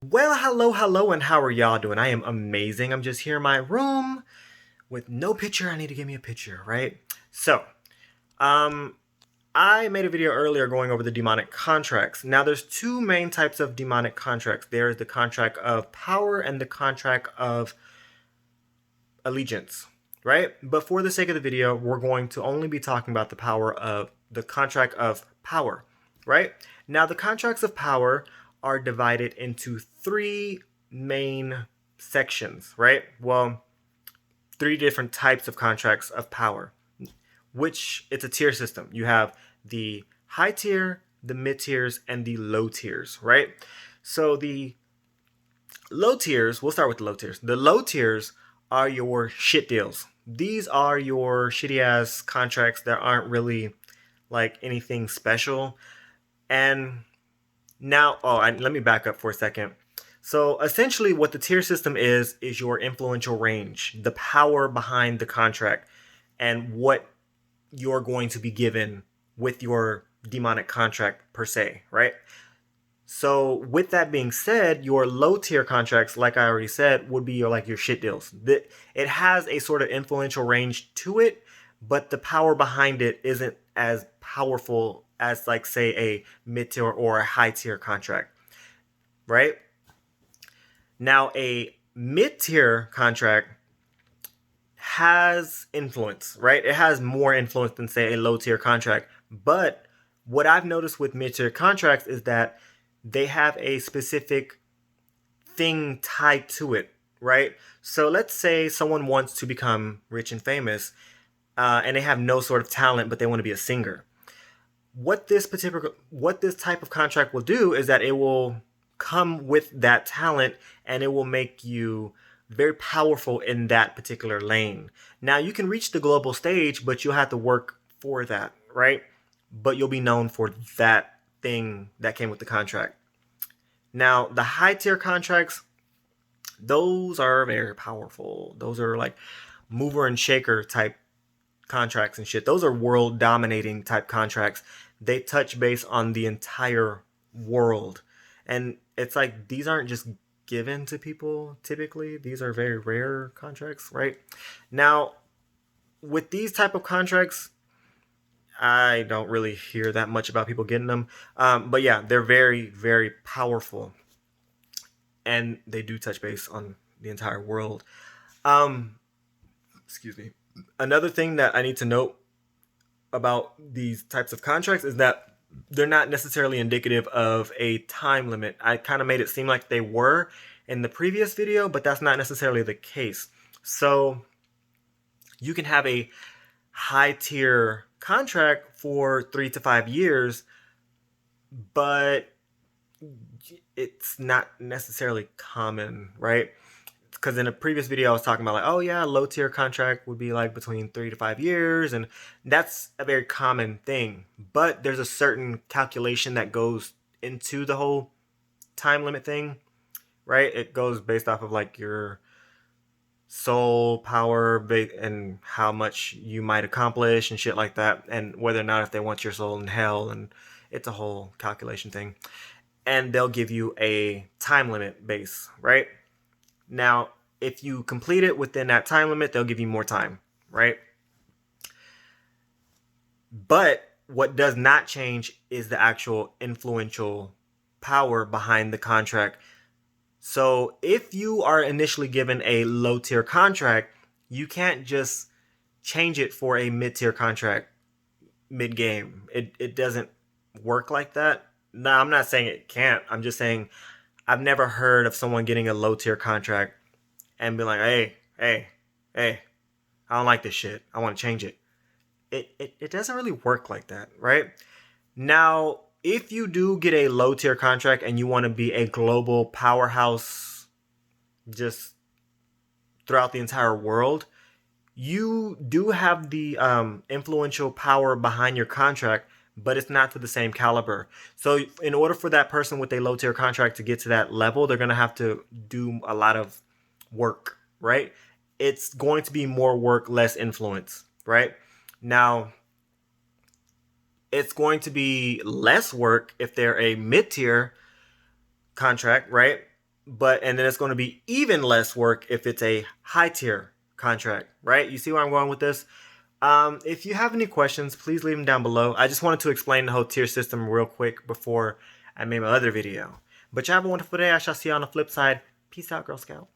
Well, hello, and how are y'all doing? I am amazing. I'm just here in my room with no picture. I need to give me a picture, right? So, um, I made a video earlier going over the demonic contracts. Now, there's two main types of demonic contracts. There's the contract of power and the contract of allegiance, right? But for the sake of the video, we're going to only be talking about the contract of power, right? Now, the contracts of power are divided into three main sections, right? Well, three different types of contracts of power, which it's a tier system. You have the high tier, the mid tiers, and the low tiers, right? So the low tiers, we'll start with the low tiers. The low tiers are your shit deals. These are your shitty ass contracts that aren't really like anything special. And now, let me back up for a second. So essentially, what the tier system is your influential range, the power behind the contract, and what you're going to be given with your demonic contract per se, right? So with that being said, your low tier contracts, like I already said, would be your shit deals. It has a sort of influential range to it, but the power behind it isn't as powerful as like say a mid tier or a high tier contract, right? Now a mid tier contract has influence, right? It has more influence than say a low tier contract. But what I've noticed with mid tier contracts is that they have a specific thing tied to it, right? So let's say someone wants to become rich and famous, and they have no sort of talent, but they want to be a singer. What this type of contract will do is that it will come with that talent, and it will make you very powerful in that particular lane. Now you can reach the global stage, but you'll have to work for that, right? But you'll be known for that thing that came with the contract. Now, the high tier contracts, those are very powerful. Those are like mover and shaker type contracts and shit. Those are world dominating type contracts. They touch base on the entire world. And it's like these aren't just given to people typically. These are very rare contracts, right? Now, with these type of contracts, I don't really hear that much about people getting them. But yeah, they're very, very powerful. And they do touch base on the entire world. Um, Excuse me. Another thing that I need to note about these types of contracts is that they're not necessarily indicative of a time limit. I kind of made it seem like they were in the previous video, but that's not necessarily the case. So you can have a high tier contract for 3 to 5 years, but it's not necessarily common, right? Because in a previous video I was talking about like, oh yeah, low tier contract would be like between 3 to 5 years, and that's a very common thing. But there's a certain calculation that goes into the whole time limit thing, right? It goes based off of like your soul power and how much you might accomplish and shit like that, and whether or not if they want your soul in hell, and it's a whole calculation thing. And they'll give you a time limit base, right? Now, if you complete it within that time limit, they'll give you more time, right? But what does not change is the actual influential power behind the contract. So if you are initially given a low tier contract, you can't just change it for a mid tier contract mid game. It doesn't work like that. No, I'm not saying it can't. I'm just saying I've never heard of someone getting a low tier contract and be like, hey, I don't like this shit. I want to change it. It doesn't really work like that, right? Now, if you do get a low tier contract and you want to be a global powerhouse just throughout the entire world, you do have the influential power behind your contract, but it's not to the same caliber. So in order for that person with a low tier contract to get to that level, they're going to have to do a lot of work, right? It's going to be more work, less influence, right? Now, it's going to be less work if they're a mid tier contract, right? and then it's going to be even less work if it's a high tier contract, right? You see where I'm going with this? If you have any questions, please leave them down below. I just wanted to explain the whole tier system real quick before I made my other video. But you have a wonderful day. I shall see you on the flip side. Peace out, Girl Scout.